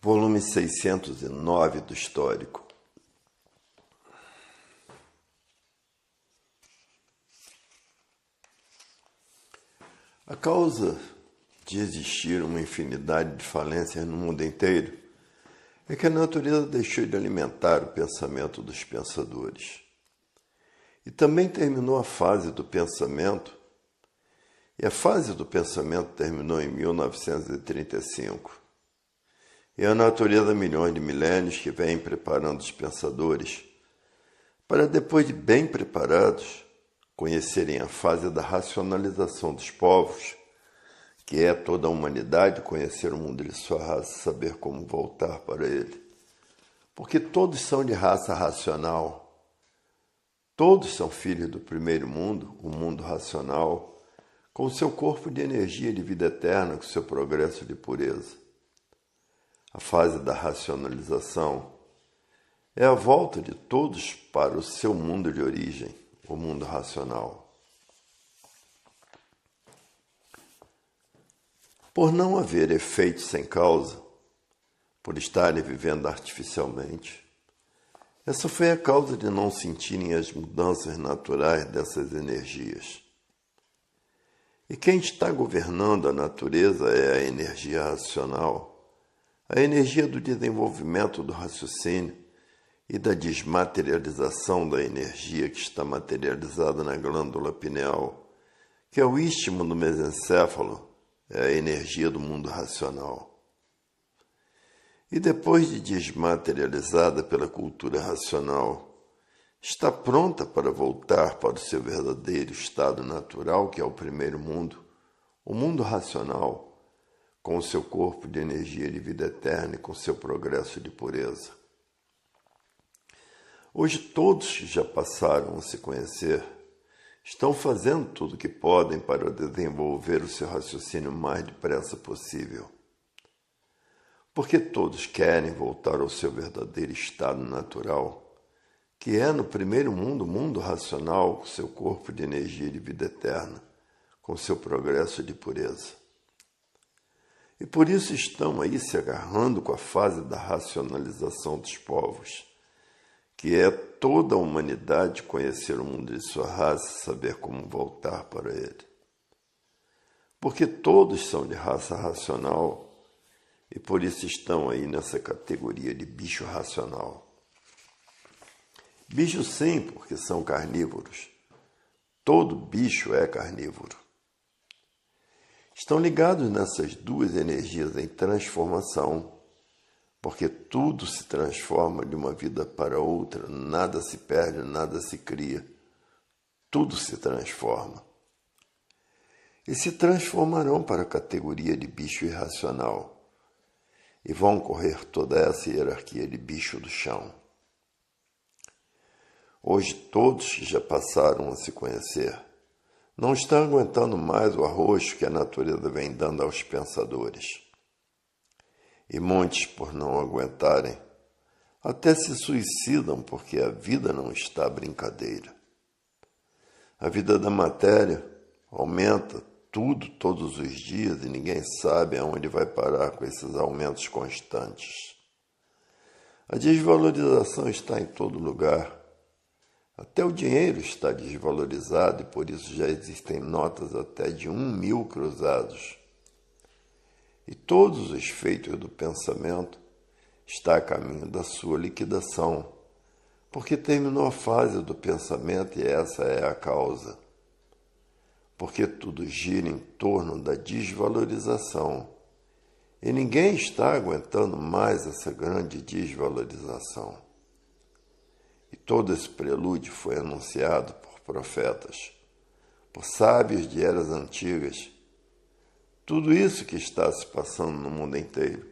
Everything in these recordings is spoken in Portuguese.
Volume 609 do Histórico. A causa de existir uma infinidade de falências no mundo inteiro é que a natureza deixou de alimentar o pensamento dos pensadores. E também terminou a fase do pensamento, e a fase do pensamento terminou em 1935. E a natureza, milhões de milênios que vem preparando os pensadores para, depois de bem preparados, conhecerem a fase da racionalização dos povos, que é toda a humanidade conhecer o mundo de sua raça e saber como voltar para ele. Porque todos são de raça racional, todos são filhos do primeiro mundo, o mundo racional, com seu corpo de energia de vida eterna, com seu progresso de pureza. A fase da racionalização é a volta de todos para o seu mundo de origem, o mundo racional. Por não haver efeito sem causa, por estarem vivendo artificialmente, essa foi a causa de não sentirem as mudanças naturais dessas energias. E quem está governando a natureza é a energia racional, a energia do desenvolvimento do raciocínio e da desmaterialização da energia que está materializada na glândula pineal, que é o istmo do mesencéfalo, é a energia do mundo racional. E depois de desmaterializada pela cultura racional, está pronta para voltar para o seu verdadeiro estado natural, que é o primeiro mundo, o mundo racional, com o seu corpo de energia de vida eterna e com seu progresso de pureza. Hoje todos que já passaram a se conhecer estão fazendo tudo o que podem para desenvolver o seu raciocínio o mais depressa possível. Porque todos querem voltar ao seu verdadeiro estado natural, que é no primeiro mundo, o mundo racional, com seu corpo de energia de vida eterna, com seu progresso de pureza. E por isso estão aí se agarrando com a fase da racionalização dos povos, que é toda a humanidade conhecer o mundo de sua raça e saber como voltar para ele. Porque todos são de raça racional e por isso estão aí nessa categoria de bicho racional. Bicho sim, porque são carnívoros. Todo bicho é carnívoro. Estão ligados nessas duas energias em transformação, porque tudo se transforma de uma vida para outra, nada se perde, nada se cria, tudo se transforma. E se transformarão para a categoria de bicho irracional, e vão correr toda essa hierarquia de bicho do chão. Hoje todos que já passaram a se conhecer não estão aguentando mais o arroxo que a natureza vem dando aos pensadores. E muitos, por não aguentarem, até se suicidam porque a vida não está brincadeira. A vida da matéria aumenta tudo todos os dias e ninguém sabe aonde vai parar com esses aumentos constantes. A desvalorização está em todo lugar. Até o dinheiro está desvalorizado e por isso já existem notas até de 1.000 cruzados. E todos os feitos do pensamento estão a caminho da sua liquidação, porque terminou a fase do pensamento e essa é a causa. Porque tudo gira em torno da desvalorização e ninguém está aguentando mais essa grande desvalorização. E todo esse prelúdio foi anunciado por profetas, por sábios de eras antigas. Tudo isso que está se passando no mundo inteiro.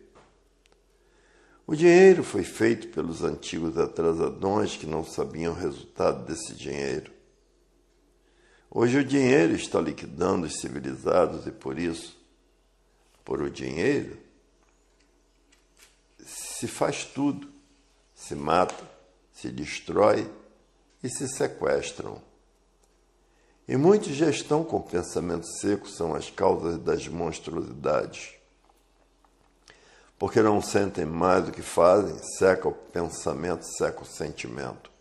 O dinheiro foi feito pelos antigos atrasadões que não sabiam o resultado desse dinheiro. Hoje o dinheiro está liquidando os civilizados e por isso, por o dinheiro, se faz tudo, se mata, se destrói e se sequestram. E muitos já estão com pensamento seco, são as causas das monstruosidades. porque não sentem mais o que fazem, seca o pensamento, seca o sentimento.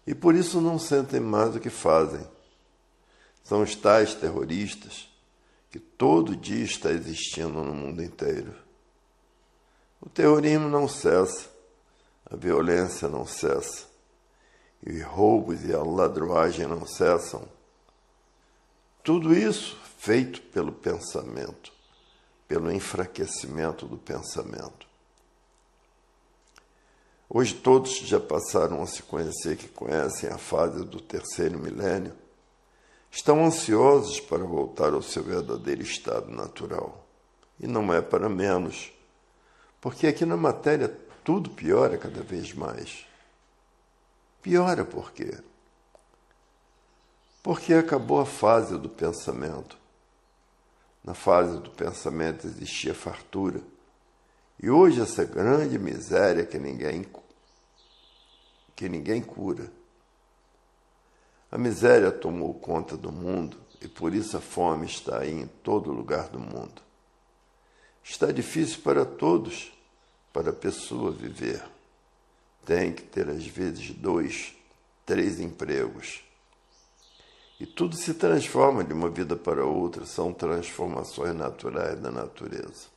E por isso não sentem mais o que fazem. São os tais terroristas que todo dia está existindo no mundo inteiro. O terrorismo não cessa, a violência não cessa, e os roubos e a ladruagem não cessam. Tudo isso feito pelo pensamento, pelo enfraquecimento do pensamento. Hoje todos já passaram a se conhecer, que conhecem a fase do terceiro milênio, estão ansiosos para voltar ao seu verdadeiro estado natural. E não é para menos, porque aqui na matéria tudo piora cada vez mais. Piora por quê? Porque acabou a fase do pensamento. Na fase do pensamento existia fartura. E hoje essa grande miséria que ninguém cura. A miséria tomou conta do mundo e por isso a fome está aí em todo lugar do mundo. Está difícil para todos, para a pessoa viver. Tem que ter às vezes 2, 3 empregos. E tudo se transforma de uma vida para outra, são transformações naturais da natureza.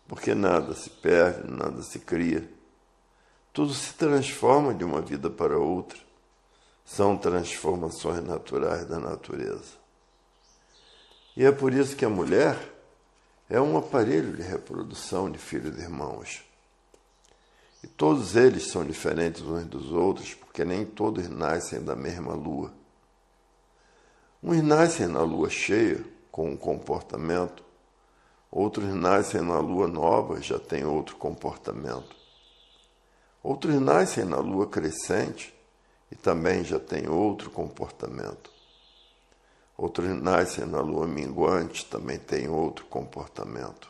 Porque nada se perde, nada se cria. Tudo se transforma de uma vida para outra. São transformações naturais da natureza. E é por isso que a mulher é um aparelho de reprodução de filhos e irmãos. E todos eles são diferentes uns dos outros, porque nem todos nascem da mesma lua. Uns nascem na lua cheia, com um comportamento. Outros nascem na lua nova, já têm outro comportamento. Outros nascem na lua crescente e também já têm outro comportamento. Outros nascem na lua minguante, também têm outro comportamento.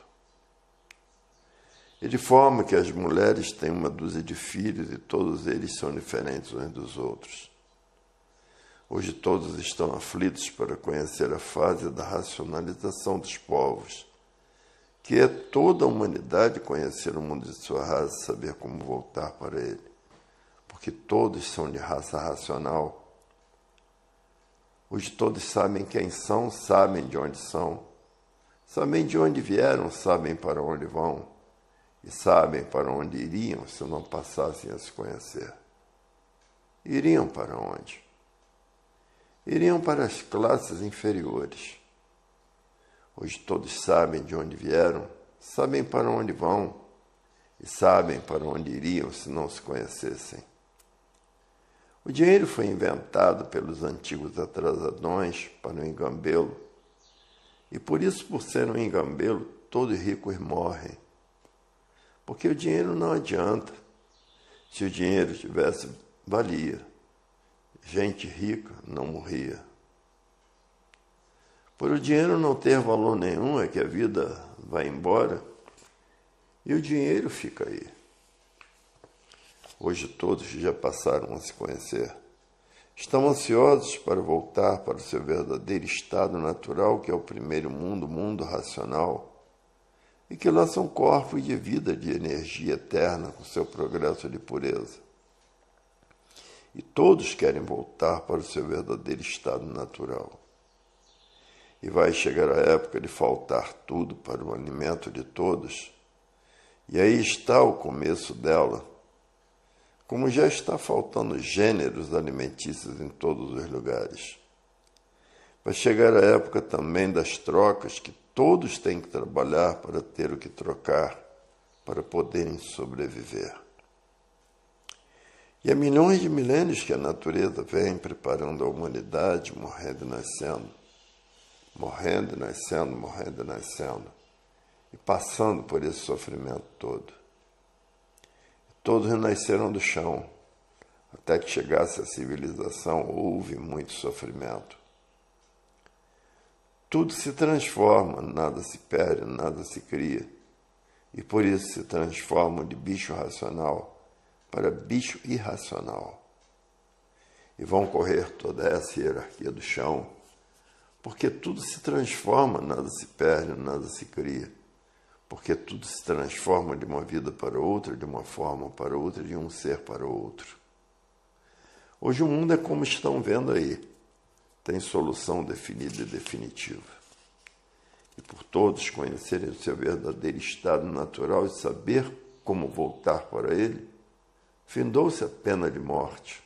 E de forma que as mulheres têm uma dúzia de filhos e todos eles são diferentes uns dos outros. Hoje todos estão aflitos para conhecer a fase da racionalização dos povos, que é toda a humanidade conhecer o mundo de sua raça e saber como voltar para ele, porque todos são de raça racional. Hoje todos sabem quem são, sabem de onde são, sabem de onde vieram, sabem para onde vão e sabem para onde iriam se não passassem a se conhecer. Iriam para onde? Iriam para as classes inferiores. Hoje todos sabem de onde vieram, sabem para onde vão e sabem para onde iriam se não se conhecessem. O dinheiro foi inventado pelos antigos atrasadões para o engambelo, e por isso, por ser um engambelo, todos ricos morrem. Porque o dinheiro não adianta. Se o dinheiro tivesse, valia. Gente rica não morria. Por o dinheiro não ter valor nenhum, é que a vida vai embora e o dinheiro fica aí. Hoje todos já passaram a se conhecer. Estão ansiosos para voltar para o seu verdadeiro estado natural, que é o primeiro mundo, o mundo racional, e que lá são corpos de vida, de energia eterna, com seu progresso de pureza. E todos querem voltar para o seu verdadeiro estado natural. E vai chegar a época de faltar tudo para o alimento de todos, e aí está o começo dela. Como já está faltando gêneros alimentícios em todos os lugares. Vai chegar a época também das trocas, que todos têm que trabalhar para ter o que trocar, para poderem sobreviver. E há milhões de milênios que a natureza vem preparando a humanidade, morrendo e nascendo, morrendo e nascendo, morrendo e nascendo, e passando por esse sofrimento todo. Todos renasceram do chão. Até que chegasse a civilização, houve muito sofrimento. Tudo se transforma, nada se perde, nada se cria. E por isso se transformam de bicho racional para bicho irracional. E vão correr toda essa hierarquia do chão, porque tudo se transforma, nada se perde, nada se cria. porque tudo se transforma de uma vida para outra, de uma forma para outra, de um ser para outro. Hoje o mundo é como estão vendo aí, tem solução definida e definitiva. E por todos conhecerem o seu verdadeiro estado natural e saber como voltar para ele, findou-se a pena de morte.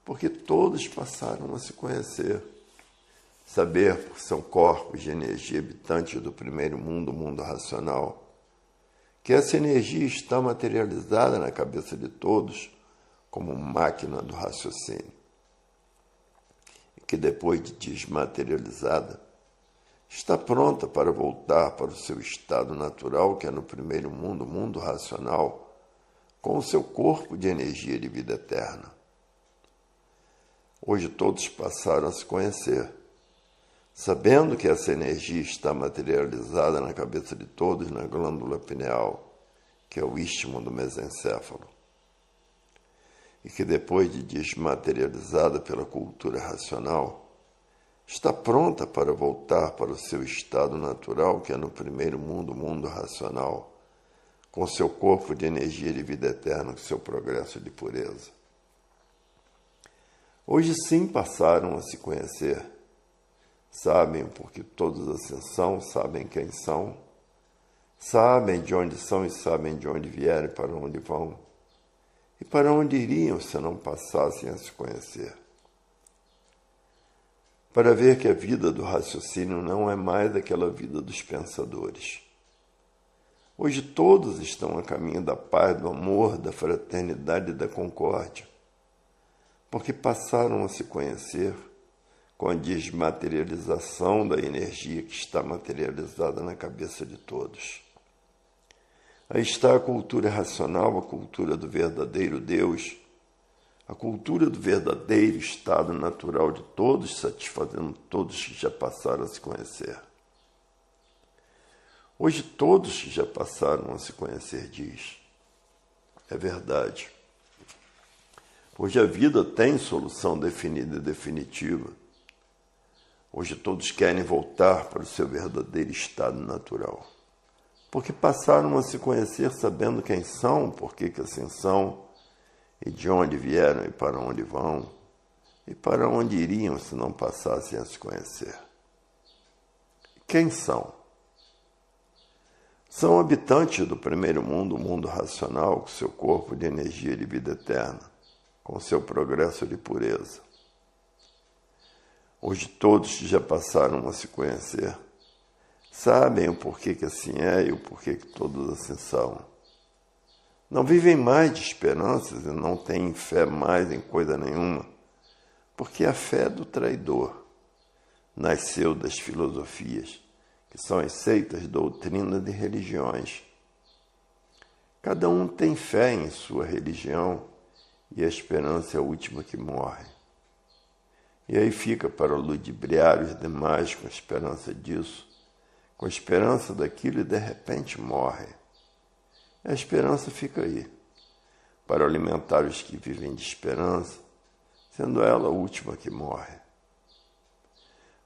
Porque todos passaram a se conhecer, saber por seu corpos de energia habitantes do primeiro mundo, o mundo racional, que essa energia está materializada na cabeça de todos como máquina do raciocínio. E que depois de desmaterializada, está pronta para voltar para o seu estado natural, que é no primeiro mundo, o mundo racional, com o seu corpo de energia de vida eterna. Hoje todos passaram a se conhecer, sabendo que essa energia está materializada na cabeça de todos, na glândula pineal, que é o istmo do mesencéfalo, e que depois de desmaterializada pela cultura racional, está pronta para voltar para o seu estado natural, que é no primeiro mundo, o mundo racional, com seu corpo de energia de vida eterna, com seu progresso de pureza. Hoje sim passaram a se conhecer, sabem o porquê todos assim são, sabem quem são, sabem de onde são e sabem de onde vieram e para onde vão, e para onde iriam se não passassem a se conhecer. Para ver que a vida do raciocínio não é mais aquela vida dos pensadores. Hoje todos estão a caminho da paz, do amor, da fraternidade e da concórdia, porque passaram a se conhecer com a desmaterialização da energia que está materializada na cabeça de todos. Aí está a cultura racional, a cultura do verdadeiro Deus, a cultura do verdadeiro estado natural de todos, satisfazendo todos que já passaram a se conhecer. Hoje todos que já passaram a se conhecer diz, é verdade. Hoje a vida tem solução definida e definitiva. Hoje todos querem voltar para o seu verdadeiro estado natural, porque passaram a se conhecer sabendo quem são, por que assim são, e de onde vieram e para onde vão, e para onde iriam se não passassem a se conhecer. Quem são? São habitantes do primeiro mundo, o mundo racional, com seu corpo de energia de vida eterna, com seu progresso de pureza. Hoje todos que já passaram a se conhecer, sabem o porquê que assim é e o porquê que todos assim são. Não vivem mais de esperanças e não têm fé mais em coisa nenhuma, porque a fé do traidor nasceu das filosofias, que são as seitas, doutrinas e religiões. Cada um tem fé em sua religião e a esperança é a última que morre. E aí fica para ludibriar os demais com a esperança disso, com a esperança daquilo e de repente morre. A esperança fica aí, para alimentar os que vivem de esperança, sendo ela a última que morre.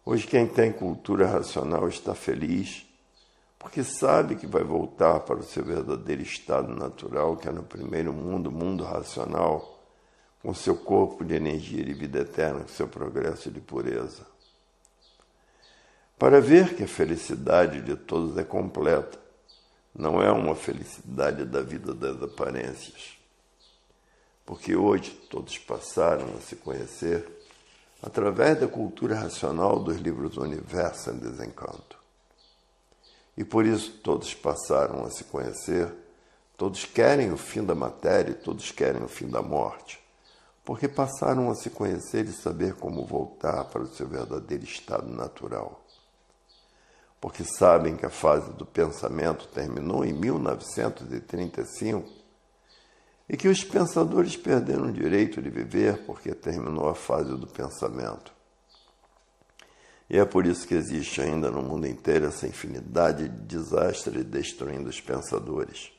Hoje quem tem cultura racional está feliz, porque sabe que vai voltar para o seu verdadeiro estado natural, que é no primeiro mundo, o mundo racional, com seu corpo de energia de vida eterna, com seu progresso de pureza. Para ver que a felicidade de todos é completa, não é uma felicidade da vida das aparências, porque hoje todos passaram a se conhecer através da cultura racional dos livros do Universo em Desencanto. E por isso todos passaram a se conhecer, todos querem o fim da matéria e todos querem o fim da morte, porque passaram a se conhecer e saber como voltar para o seu verdadeiro estado natural. Porque sabem que a fase do pensamento terminou em 1935 e que os pensadores perderam o direito de viver porque terminou a fase do pensamento. E é por isso que existe ainda no mundo inteiro essa infinidade de desastres destruindo os pensadores.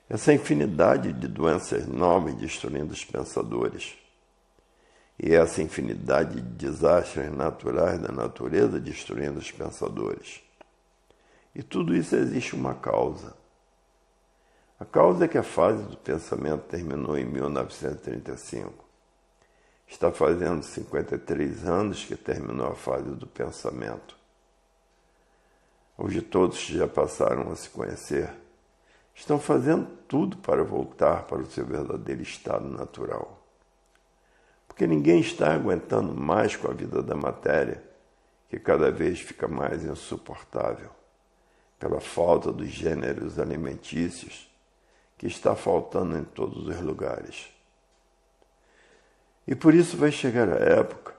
Essa infinidade de doenças novas destruindo os pensadores. E essa infinidade de desastres naturais da natureza destruindo os pensadores. E tudo isso existe uma causa. A causa é que a fase do pensamento terminou em 1935. Está fazendo 53 anos que terminou a fase do pensamento. Hoje todos que já passaram a se conhecer estão fazendo tudo para voltar para o seu verdadeiro estado natural. Porque ninguém está aguentando mais com a vida da matéria, que cada vez fica mais insuportável, pela falta dos gêneros alimentícios que está faltando em todos os lugares. E por isso vai chegar a época,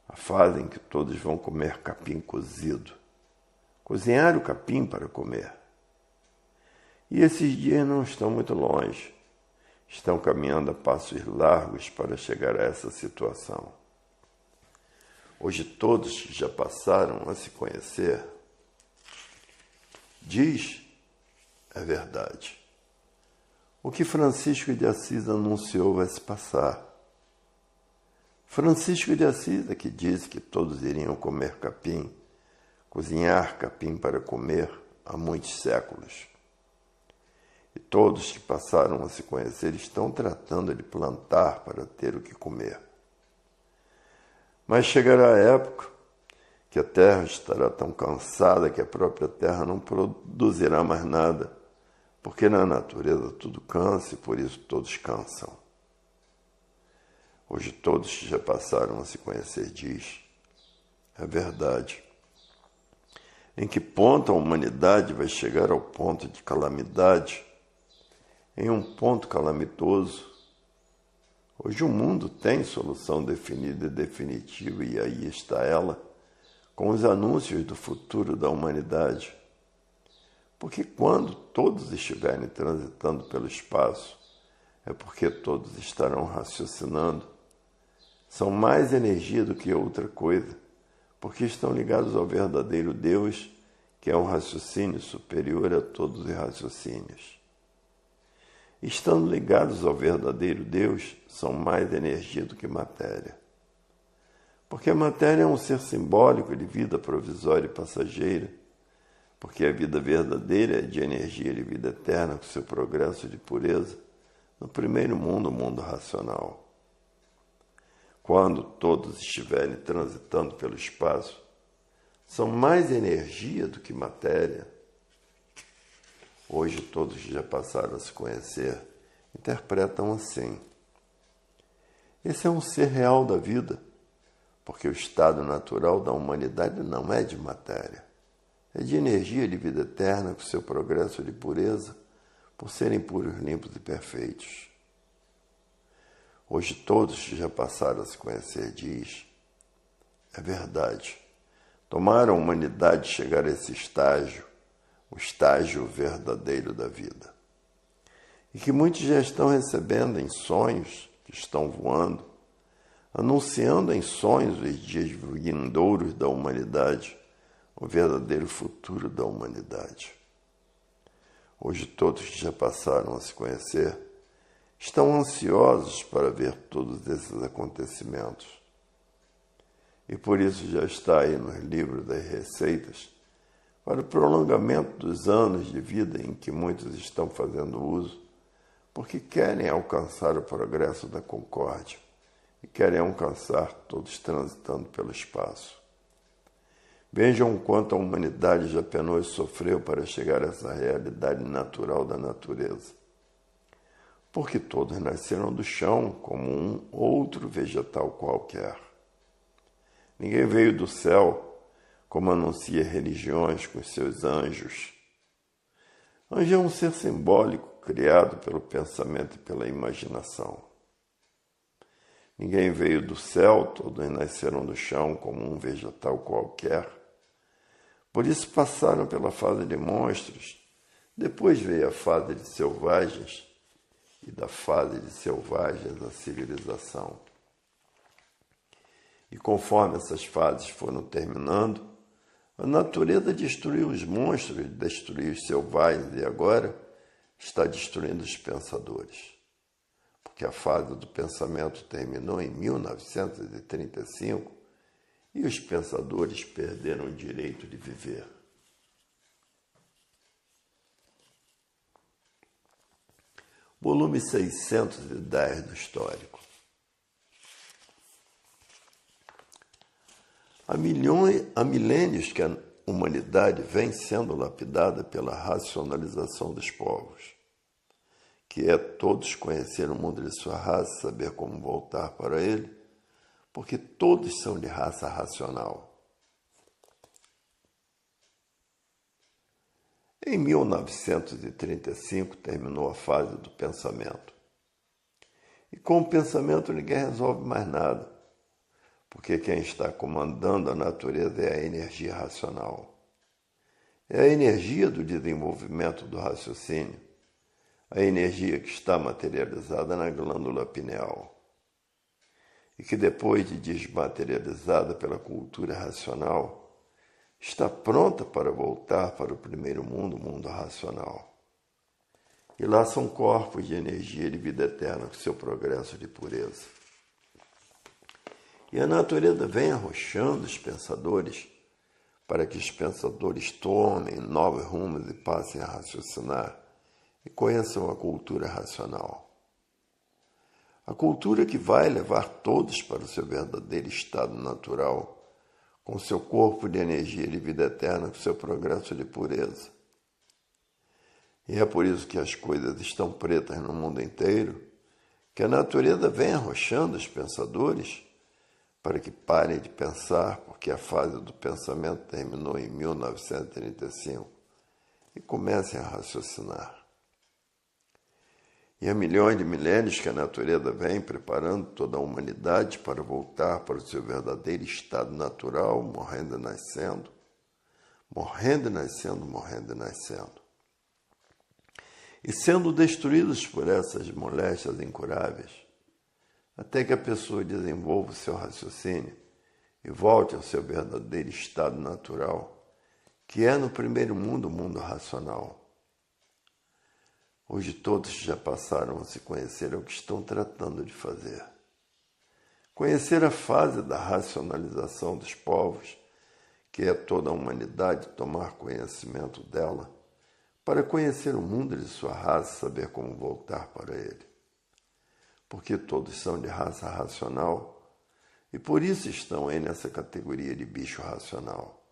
a fase em que todos vão comer capim cozido, cozinhar o capim para comer. E esses dias não estão muito longe, estão caminhando a passos largos para chegar a essa situação. Hoje todos que já passaram a se conhecer, diz é verdade. O que Francisco de Assis anunciou vai se passar. Francisco de Assis é que disse que todos iriam comer capim, cozinhar capim para comer há muitos séculos. E todos que passaram a se conhecer estão tratando de plantar para ter o que comer. Mas chegará a época que a terra estará tão cansada que a própria terra não produzirá mais nada, porque na natureza tudo cansa e por isso todos cansam. Hoje todos que já passaram a se conhecer diz, é verdade. Em que ponto a humanidade vai chegar ao ponto de calamidade? Em um ponto calamitoso. Hoje o mundo tem solução definida e definitiva e aí está ela, com os anúncios do futuro da humanidade. Porque quando todos estiverem transitando pelo espaço, é porque todos estarão raciocinando. São mais energia do que outra coisa, porque estão ligados ao verdadeiro Deus, que é um raciocínio superior a todos os raciocínios. Estando ligados ao verdadeiro Deus, são mais energia do que matéria. Porque a matéria é um ser simbólico de vida provisória e passageira, porque a vida verdadeira é de energia e de vida eterna com seu progresso de pureza, no primeiro mundo, o mundo racional. Quando todos estiverem transitando pelo espaço, são mais energia do que matéria. Hoje todos que já passaram a se conhecer interpretam assim. Esse é um ser real da vida, porque o estado natural da humanidade não é de matéria. É de energia de vida eterna com seu progresso de pureza, por serem puros, limpos e perfeitos. Hoje todos que já passaram a se conhecer diz, é verdade. Tomara a humanidade chegar a esse estágio, o estágio verdadeiro da vida. E que muitos já estão recebendo em sonhos, que estão voando, anunciando em sonhos os dias vindouros da humanidade, o verdadeiro futuro da humanidade. Hoje todos que já passaram a se conhecer estão ansiosos para ver todos esses acontecimentos. E por isso já está aí nos livros das receitas para o prolongamento dos anos de vida em que muitos estão fazendo uso, porque querem alcançar o progresso da concórdia e querem alcançar todos transitando pelo espaço. Vejam o quanto a humanidade já penou e sofreu para chegar a essa realidade natural da natureza. Porque todos nasceram do chão como um outro vegetal qualquer. Ninguém veio do céu, como anuncia religiões com seus anjos. Anjo é um ser simbólico criado pelo pensamento e pela imaginação. Ninguém veio do céu, todos nasceram do chão como um vegetal qualquer. Por isso passaram pela fase de monstros, depois veio a fase de selvagens, e da fase de selvagens a civilização. E conforme essas fases foram terminando, a natureza destruiu os monstros, destruiu os selvagens e agora está destruindo os pensadores. Porque a fase do pensamento terminou em 1935 e os pensadores perderam o direito de viver. volume 610 do Histórico. Há milênios que a humanidade vem sendo lapidada pela racionalização dos povos, que é todos conhecer o mundo de sua raça, saber como voltar para ele, porque todos são de raça racional. Em 1935 terminou a fase do pensamento. E com o pensamento ninguém resolve mais nada, porque quem está comandando a natureza é a energia racional. É a energia do desenvolvimento do raciocínio, a energia que está materializada na glândula pineal e que depois de desmaterializada pela cultura racional, está pronta para voltar para o primeiro mundo, o mundo racional. E lá são corpos de energia de vida eterna com seu progresso de pureza. E a natureza vem arrochando os pensadores para que os pensadores tomem novos rumos e passem a raciocinar e conheçam a cultura racional. A cultura que vai levar todos para o seu verdadeiro estado natural, com seu corpo de energia de vida eterna, com seu progresso de pureza. E é por isso que as coisas estão pretas no mundo inteiro, que a natureza vem arrochando os pensadores para que parem de pensar, porque a fase do pensamento terminou em 1935, e comecem a raciocinar. E há milhões de milênios que a natureza vem preparando toda a humanidade para voltar para o seu verdadeiro estado natural, morrendo e nascendo, morrendo e nascendo, morrendo e nascendo. E sendo destruídos por essas moléstias incuráveis, até que a pessoa desenvolva o seu raciocínio e volte ao seu verdadeiro estado natural, que é no primeiro mundo, o mundo racional. Hoje todos já passaram a se conhecer o que estão tratando de fazer. Conhecer a fase da racionalização dos povos, que é toda a humanidade tomar conhecimento dela, para conhecer o mundo de sua raça, saber como voltar para ele. Porque todos são de raça racional e por isso estão aí nessa categoria de bicho racional.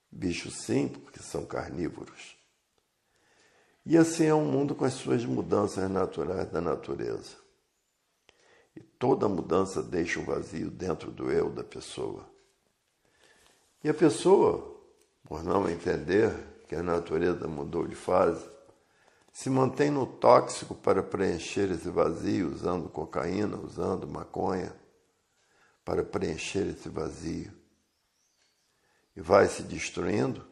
Bicho sim, porque são carnívoros. E assim é um mundo com as suas mudanças naturais da natureza. E toda mudança deixa um vazio dentro do eu da pessoa. E a pessoa, por não entender que a natureza mudou de fase, se mantém no tóxico para preencher esse vazio, usando cocaína, usando maconha, para preencher esse vazio. E vai se destruindo,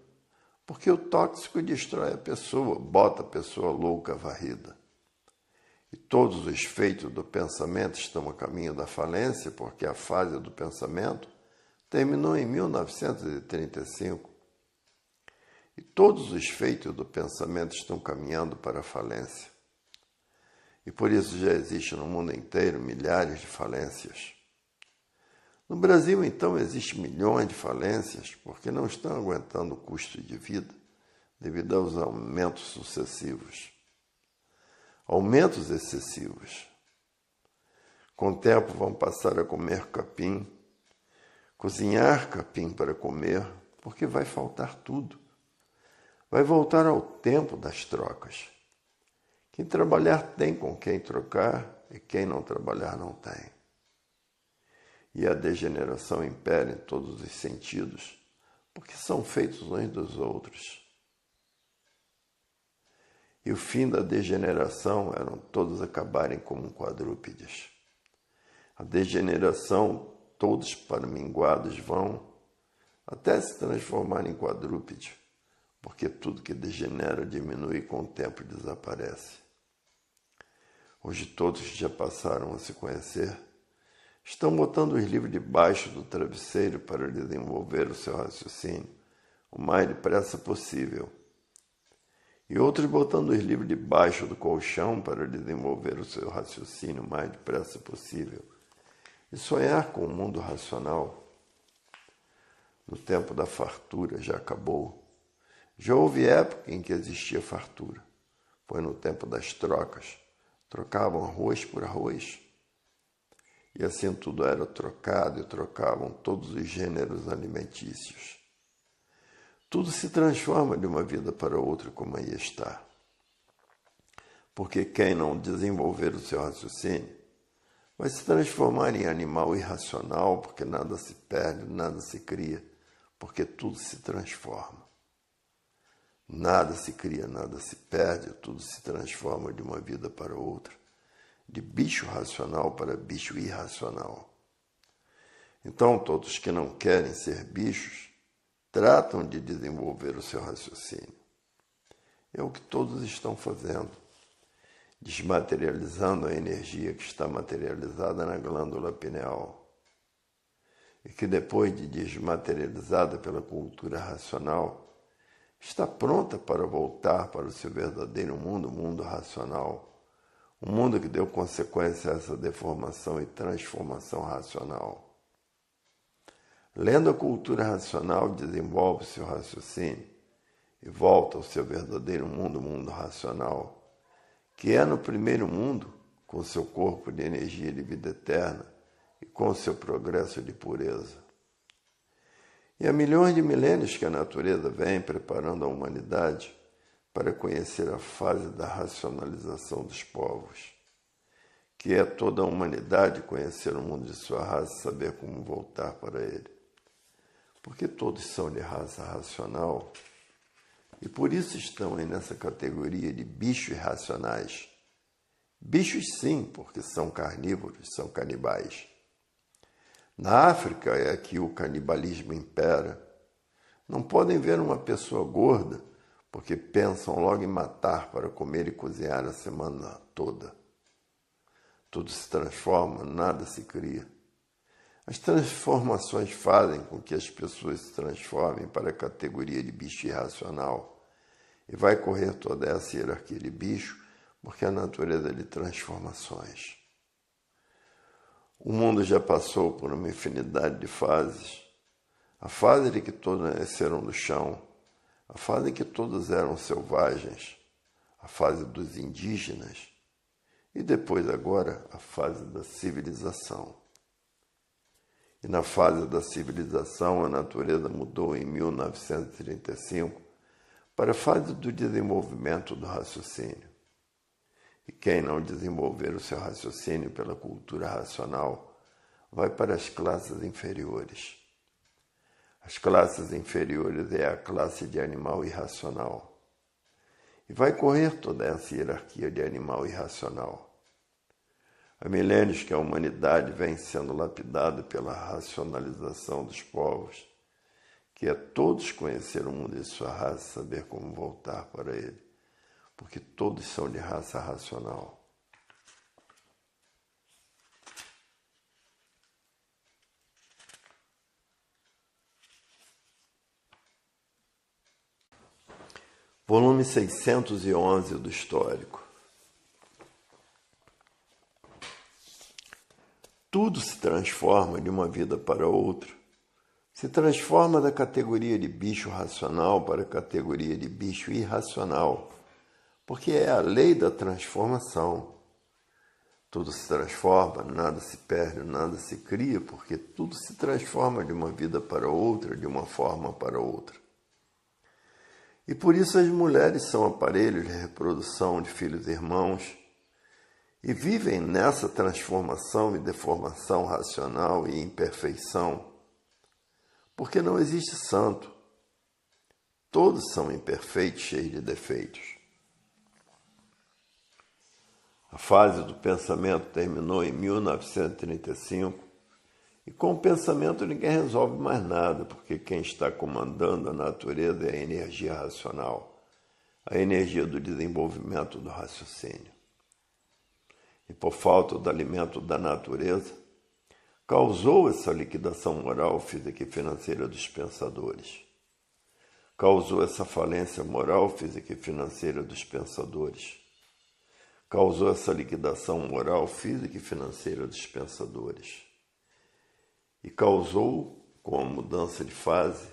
porque o tóxico destrói a pessoa, bota a pessoa louca, varrida. E todos os feitos do pensamento estão a caminho da falência, porque a fase do pensamento terminou em 1935. E todos os feitos do pensamento estão caminhando para a falência. E por isso já existe no mundo inteiro milhares de falências. No Brasil, então, existem milhões de falências porque não estão aguentando o custo de vida devido aos aumentos sucessivos. Aumentos excessivos. Com o tempo vão passar a comer capim, cozinhar capim para comer, porque vai faltar tudo. Vai voltar ao tempo das trocas. Quem trabalhar tem com quem trocar e quem não trabalhar não tem. E a degeneração impera em todos os sentidos, porque são feitos uns dos outros. E o fim da degeneração eram todos acabarem como quadrúpedes. A degeneração, todos para minguados vão, até se transformar em quadrúpede, porque tudo que degenera diminui e com o tempo desaparece. Hoje todos que já passaram a se conhecer estão botando os livros debaixo do travesseiro para desenvolver o seu raciocínio o mais depressa possível. E outros botando os livros debaixo do colchão para desenvolver o seu raciocínio o mais depressa possível. E sonhar com o mundo racional. No tempo da fartura já acabou. Já houve época em que existia fartura. Foi no tempo das trocas, trocavam arroz por arroz. E assim tudo era trocado e trocavam todos os gêneros alimentícios. Tudo se transforma de uma vida para outra como aí está. Porque quem não desenvolver o seu raciocínio vai se transformar em animal irracional, porque nada se perde, nada se cria, porque tudo se transforma. Nada se cria, nada se perde, tudo se transforma de uma vida para outra, de bicho racional para bicho irracional. Então, todos que não querem ser bichos, tratam de desenvolver o seu raciocínio. É o que todos estão fazendo, desmaterializando a energia que está materializada na glândula pineal. E que depois de desmaterializada pela cultura racional, está pronta para voltar para o seu verdadeiro mundo, o mundo racional. Um mundo que deu consequência a essa deformação e transformação racional. Lendo a cultura racional, desenvolve seu raciocínio e volta ao seu verdadeiro mundo, o mundo racional, que é no primeiro mundo, com seu corpo de energia de vida eterna e com seu progresso de pureza. E há milhões de milênios que a natureza vem preparando a humanidade para conhecer a fase da racionalização dos povos, que é toda a humanidade conhecer o mundo de sua raça e saber como voltar para ele. Porque todos são de raça racional e por isso estão aí nessa categoria de bichos irracionais. Bichos sim, porque são carnívoros, são canibais. Na África é que o canibalismo impera. Não podem ver uma pessoa gorda porque pensam logo em matar para comer e cozinhar a semana toda. Tudo se transforma, nada se cria. As transformações fazem com que as pessoas se transformem para a categoria de bicho irracional. E vai correr toda essa hierarquia de bicho porque a natureza é de transformações. O mundo já passou por uma infinidade de fases. A fase de que todos nasceram do chão, a fase em que todos eram selvagens, a fase dos indígenas e depois agora a fase da civilização. E na fase da civilização a natureza mudou em 1935 para a fase do desenvolvimento do raciocínio. E quem não desenvolver o seu raciocínio pela cultura racional vai para as classes inferiores. As classes inferiores é a classe de animal irracional. E vai correr toda essa hierarquia de animal irracional. Há milênios que a humanidade vem sendo lapidada pela racionalização dos povos, que é todos conhecer o mundo de sua raça e saber como voltar para ele. Porque todos são de raça racional. Volume 611 do Histórico. Tudo se transforma de uma vida para outra. Se transforma da categoria de bicho racional para a categoria de bicho irracional. Porque é a lei da transformação. Tudo se transforma, nada se perde, nada se cria, porque tudo se transforma de uma vida para outra, de uma forma para outra. E por isso as mulheres são aparelhos de reprodução de filhos e irmãos e vivem nessa transformação e deformação racional e imperfeição, porque não existe santo. Todos são imperfeitos, cheios de defeitos. A fase do pensamento terminou em 1935 e com o pensamento ninguém resolve mais nada, porque quem está comandando a natureza é a energia racional, a energia do desenvolvimento do raciocínio. E por falta do alimento da natureza, causou essa liquidação moral, física e financeira dos pensadores. Causou essa falência moral, física e financeira dos pensadores. Causou essa liquidação moral, física e financeira dos pensadores. E causou, com a mudança de fase,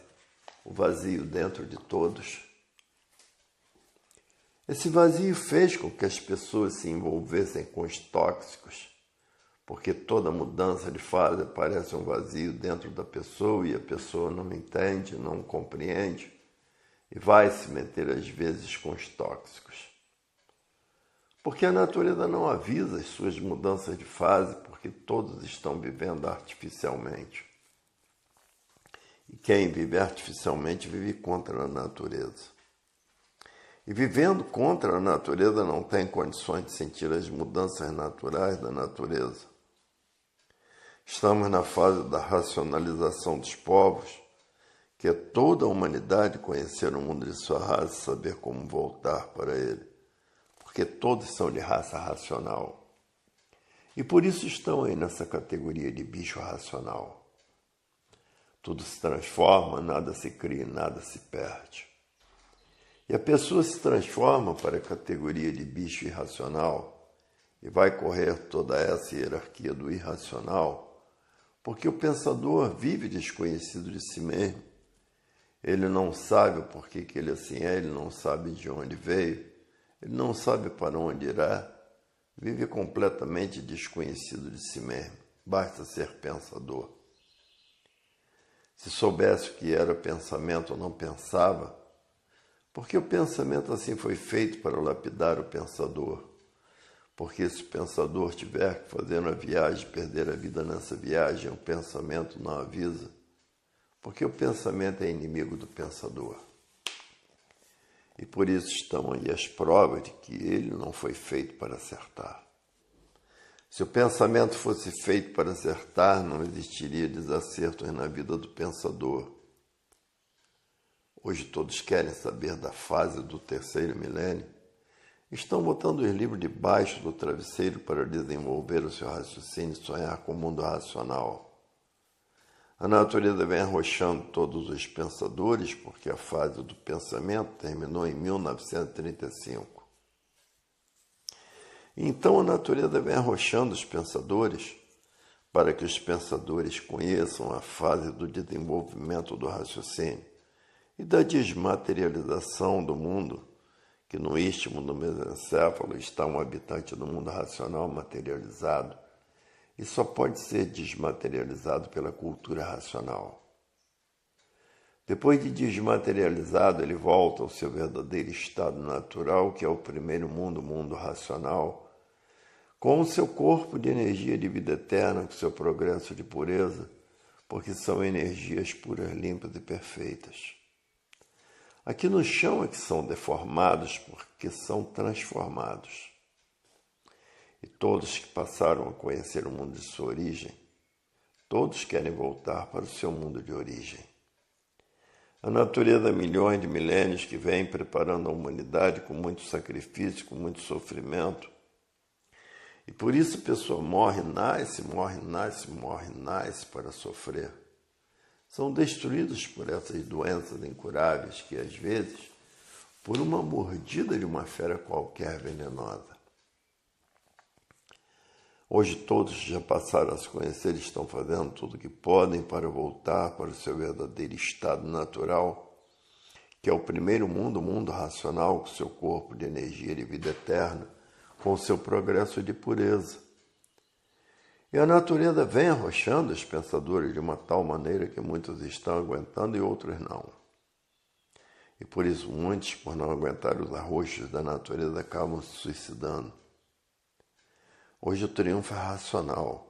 o vazio dentro de todos. Esse vazio fez com que as pessoas se envolvessem com os tóxicos, porque toda mudança de fase parece um vazio dentro da pessoa e a pessoa não entende, não compreende e vai se meter às vezes com os tóxicos. Porque a natureza não avisa as suas mudanças de fase, porque todos estão vivendo artificialmente. E quem vive artificialmente vive contra a natureza. E vivendo contra a natureza não tem condições de sentir as mudanças naturais da natureza. Estamos na fase da racionalização dos povos, que é toda a humanidade conhecer o mundo de sua raça e saber como voltar para ele, porque todos são de raça racional. E por isso estão aí nessa categoria de bicho racional. Tudo se transforma, nada se cria, nada se perde. E a pessoa se transforma para a categoria de bicho irracional e vai correr toda essa hierarquia do irracional, porque o pensador vive desconhecido de si mesmo. Ele não sabe o porquê que ele assim é, ele não sabe de onde veio, ele não sabe para onde irá, vive completamente desconhecido de si mesmo. Basta ser pensador. Se soubesse o que era pensamento, não pensava, porque o pensamento assim foi feito para lapidar o pensador. Porque se o pensador tiver que fazer uma viagem, perder a vida nessa viagem, o pensamento não avisa, porque o pensamento é inimigo do pensador. E por isso estão aí as provas de que ele não foi feito para acertar. Se o pensamento fosse feito para acertar, não existiria desacertos na vida do pensador. Hoje todos querem saber da fase do terceiro milênio. Estão botando os livros debaixo do travesseiro para desenvolver o seu raciocínio e sonhar com o mundo racional. A natureza vem arrochando todos os pensadores, porque a fase do pensamento terminou em 1935. Então a natureza vem arrochando os pensadores para que os pensadores conheçam a fase do desenvolvimento do raciocínio e da desmaterialização do mundo, que no istmo do mesencéfalo está um habitante do mundo racional materializado e só pode ser desmaterializado pela cultura racional. Depois de desmaterializado, ele volta ao seu verdadeiro estado natural, que é o primeiro mundo, o mundo racional, com o seu corpo de energia de vida eterna, com seu progresso de pureza, porque são energias puras, limpas e perfeitas. Aqui no chão é que são deformados, porque são transformados. E todos que passaram a conhecer o mundo de sua origem, todos querem voltar para o seu mundo de origem. A natureza há milhões de milênios que vem preparando a humanidade com muito sacrifício, com muito sofrimento. E por isso a pessoa morre, nasce para sofrer. São destruídos por essas doenças incuráveis que, às vezes, por uma mordida de uma fera qualquer venenosa. Hoje todos já passaram a se conhecer e estão fazendo tudo o que podem para voltar para o seu verdadeiro estado natural, que é o primeiro mundo, o mundo racional, com seu corpo de energia de vida eterna, com seu progresso de pureza. E a natureza vem arrochando os pensadores de uma tal maneira que muitos estão aguentando e outros não. E por isso muitos, por não aguentar os arroxos da natureza, acabam se suicidando. Hoje o triunfo é racional.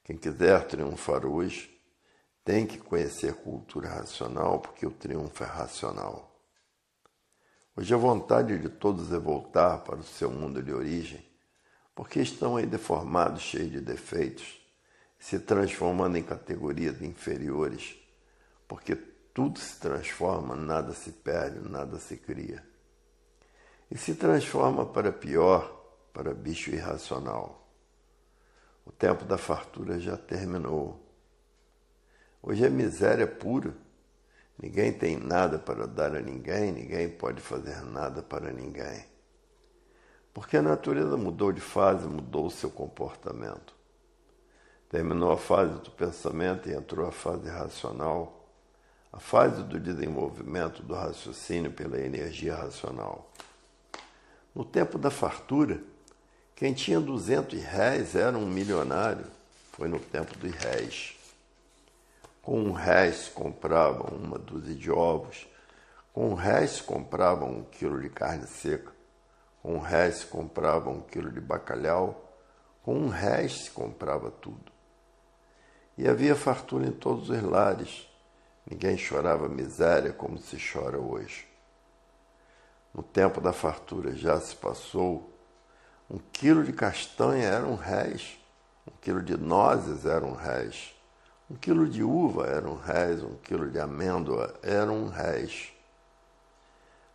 Quem quiser triunfar hoje tem que conhecer cultura racional, porque o triunfo é racional. Hoje a vontade de todos é voltar para o seu mundo de origem, porque estão aí deformados, cheios de defeitos, se transformando em categorias inferiores, porque tudo se transforma, nada se perde, nada se cria. E se transforma para pior, para bicho irracional. O tempo da fartura já terminou. Hoje é miséria pura. Ninguém tem nada para dar a ninguém, ninguém pode fazer nada para ninguém. Porque a natureza mudou de fase, mudou o seu comportamento. Terminou a fase do pensamento e entrou a fase racional, a fase do desenvolvimento do raciocínio pela energia racional. No tempo da fartura, quem tinha 200 réis era um milionário. Foi no tempo dos réis. Com R$1 se comprava uma dúzia de ovos. Com R$1 se comprava 1 quilo de carne seca. Com R$1 se comprava 1 quilo de bacalhau. Com R$1 se comprava tudo. E havia fartura em todos os lares. Ninguém chorava miséria como se chora hoje. No tempo da fartura já se passou. 1 quilo de castanha era R$1. 1 quilo de nozes era R$1. 1 quilo de uva era R$1. 1 quilo de amêndoa era R$1.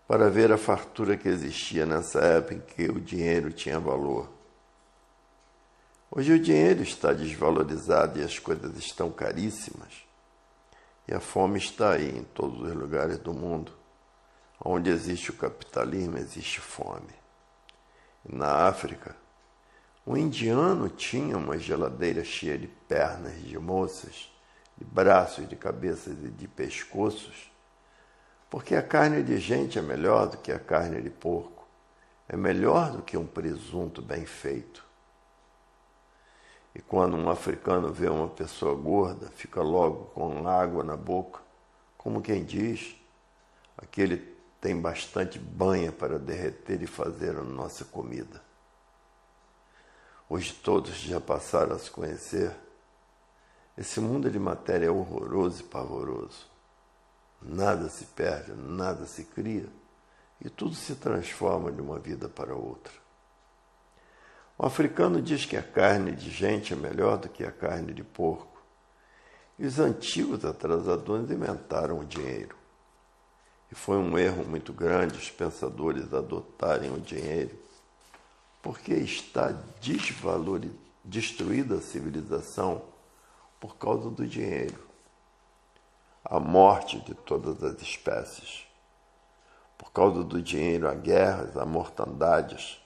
Para ver a fartura que existia nessa época em que o dinheiro tinha valor. Hoje o dinheiro está desvalorizado e as coisas estão caríssimas. E a fome está aí em todos os lugares do mundo. Onde existe o capitalismo, existe fome. E na África, o indiano tinha uma geladeira cheia de pernas de moças, de braços, de cabeças e de pescoços, porque a carne de gente é melhor do que a carne de porco, é melhor do que um presunto bem feito. E quando um africano vê uma pessoa gorda, fica logo com água na boca, como quem diz, aquele tem bastante banha para derreter e fazer a nossa comida. Hoje todos já passaram a se conhecer. Esse mundo de matéria é horroroso e pavoroso. Nada se perde, nada se cria, e tudo se transforma de uma vida para outra. O africano diz que a carne de gente é melhor do que a carne de porco. E os antigos atrasadores inventaram o dinheiro. E foi um erro muito grande os pensadores adotarem o dinheiro, porque está destruída a civilização por causa do dinheiro. A morte de todas as espécies. Por causa do dinheiro há guerras, há mortandades.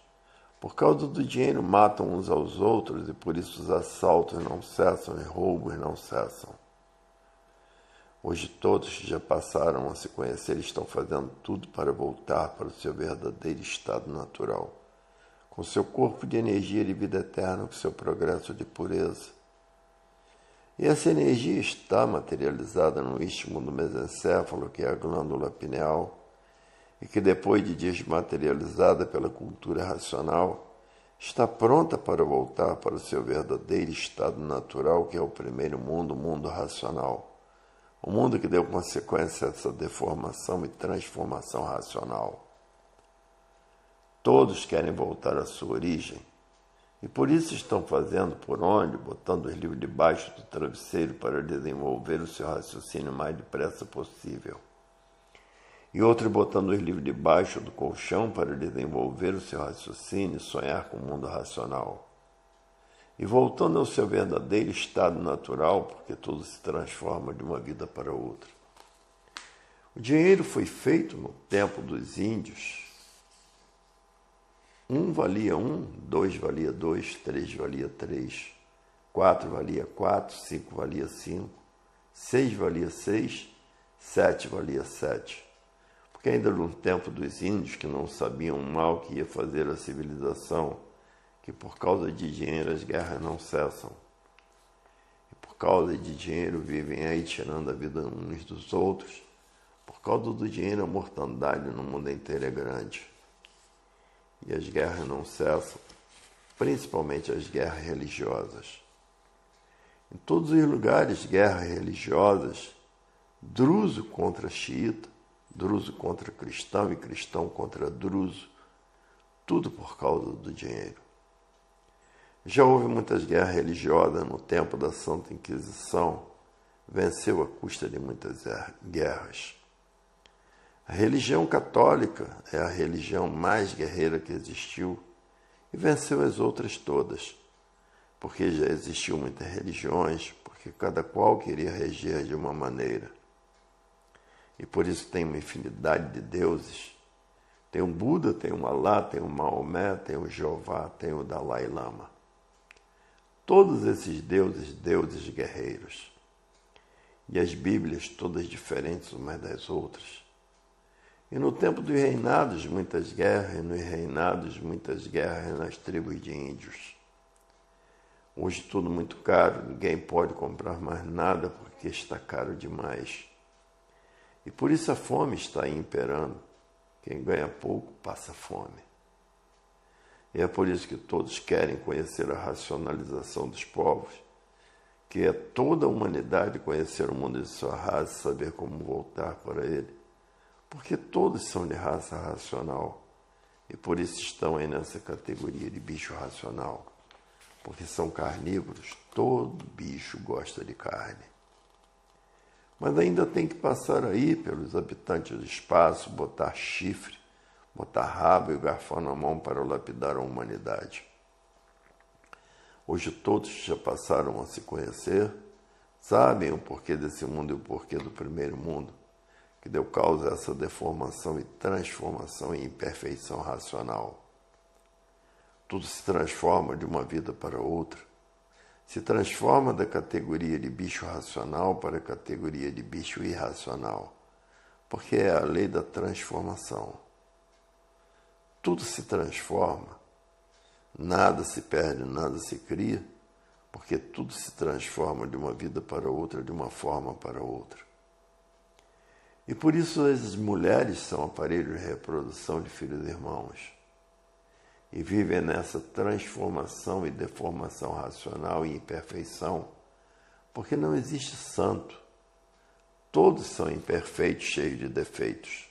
Por causa do dinheiro matam uns aos outros e por isso os assaltos não cessam e roubos não cessam. Hoje todos que já passaram a se conhecer estão fazendo tudo para voltar para o seu verdadeiro estado natural, com seu corpo de energia de vida eterna, com seu progresso de pureza. E essa energia está materializada no istmo do mesencéfalo, que é a glândula pineal, e que depois de desmaterializada pela cultura racional, está pronta para voltar para o seu verdadeiro estado natural, que é o primeiro mundo, o mundo racional. O mundo que deu consequência a essa deformação e transformação racional. Todos querem voltar à sua origem, e por isso estão fazendo por onde, botando os livros debaixo do travesseiro para desenvolver o seu raciocínio o mais depressa possível. E outros botando os livros debaixo do colchão para desenvolver o seu raciocínio e sonhar com o mundo racional. E voltando ao seu verdadeiro estado natural, porque tudo se transforma de uma vida para outra. O dinheiro foi feito no tempo dos índios. 1 valia 1, 2 valia 2, 3 valia 3, 4 valia 4, 5 valia 5, 6 valia 6, 7 valia 7. Porque ainda no tempo dos índios, que não sabiam o mal que ia fazer a civilização, que por causa de dinheiro as guerras não cessam. E por causa de dinheiro vivem aí tirando a vida uns dos outros. Por causa do dinheiro a mortandade no mundo inteiro é grande. E as guerras não cessam, principalmente as guerras religiosas. Em todos os lugares, guerras religiosas, druso contra xiita, druso contra cristão e cristão contra druso, tudo por causa do dinheiro. Já houve muitas guerras religiosas no tempo da Santa Inquisição, venceu à custa de muitas guerras. A religião católica é a religião mais guerreira que existiu e venceu as outras todas, porque já existiam muitas religiões, porque cada qual queria reger de uma maneira. E por isso tem uma infinidade de deuses. Tem um Buda, tem um Alá, tem um Maomé, tem o Jeová, tem o Dalai Lama. Todos esses deuses guerreiros. E as Bíblias todas diferentes umas das outras. E no tempo dos reinados, muitas guerras, e nos reinados, muitas guerras nas tribos de índios. Hoje tudo muito caro, ninguém pode comprar mais nada porque está caro demais. E por isso a fome está aí imperando. Quem ganha pouco passa fome. E é por isso que todos querem conhecer a racionalização dos povos, que é toda a humanidade conhecer o mundo de sua raça e saber como voltar para ele. Porque todos são de raça racional e por isso estão aí nessa categoria de bicho racional. Porque são carnívoros, todo bicho gosta de carne. Mas ainda tem que passar aí pelos habitantes do espaço, botar chifre, botar rabo e garfo na mão para lapidar a humanidade. Hoje todos já passaram a se conhecer, sabem o porquê desse mundo e o porquê do primeiro mundo, que deu causa a essa deformação e transformação em imperfeição racional. Tudo se transforma de uma vida para outra. Se transforma da categoria de bicho racional para a categoria de bicho irracional, porque é a lei da transformação. Tudo se transforma, nada se perde, nada se cria, porque tudo se transforma de uma vida para outra, de uma forma para outra. E por isso as mulheres são aparelhos de reprodução de filhos e irmãos. E vivem nessa transformação e deformação racional e imperfeição, porque não existe santo. Todos são imperfeitos, cheios de defeitos.